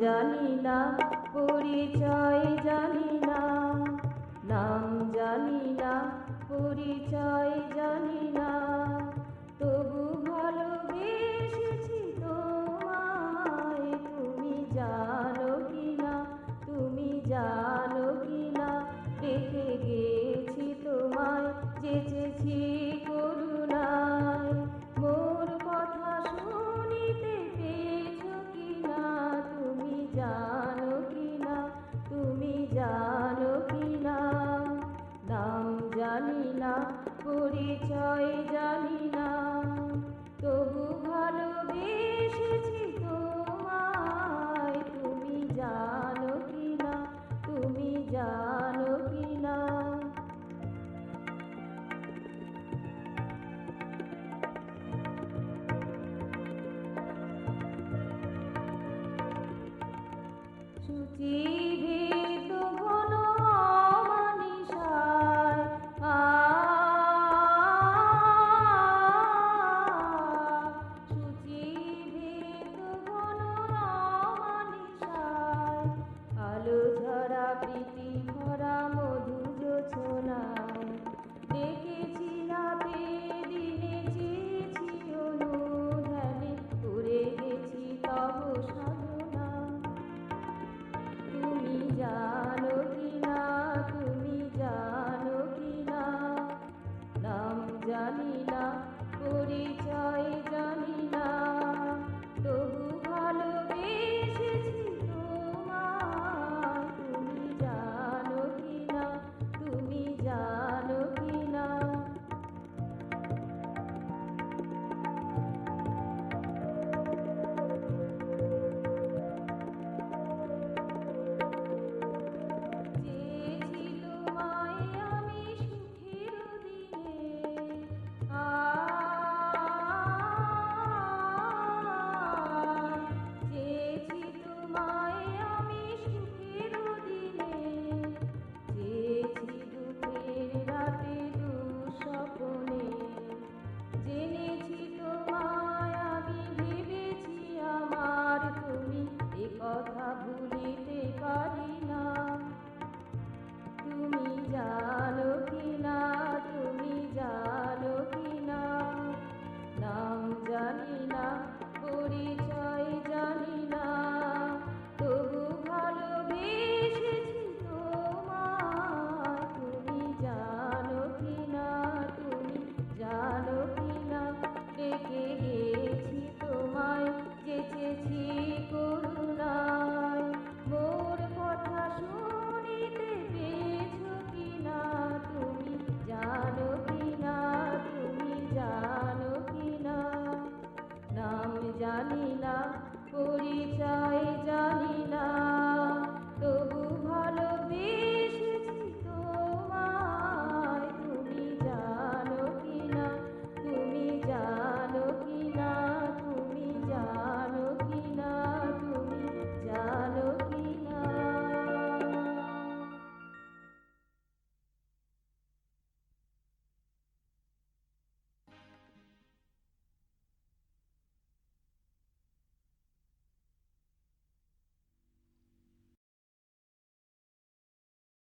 জানি না, পরিচয় জানি না, নাম জানি না, পরিচয় জানি না, তবু ভালোবেসেছি তোমায়। তুমি জানো কিনা, তুমি জানো কিনা, রেখে গেছি তোমায়, যেচেছি করুণায়। মোর কথা শুনিতে পেয়েছো কিনা, তুমি জানো কিনা, তুমি জানো কিনা, নাম জানি না, পরিচয় জানি না, তবু ভালোবেসেছি তোমায়। তুমি জানো কিনা, তুমি জানো কিনা। শুচিভীত ঘন অমানিসায়, শুচিভীত ঘন অমানিসায়, আলো ঝরা প্রীতি ভরা মধু জোছনায়, দেখেছি রাতে দিনে, চেয়েছি অনুধ্যানে, করে গেছি তব সাধনা। তুমি জানো কিনা, তুমি জানো কিনা, নাম জানি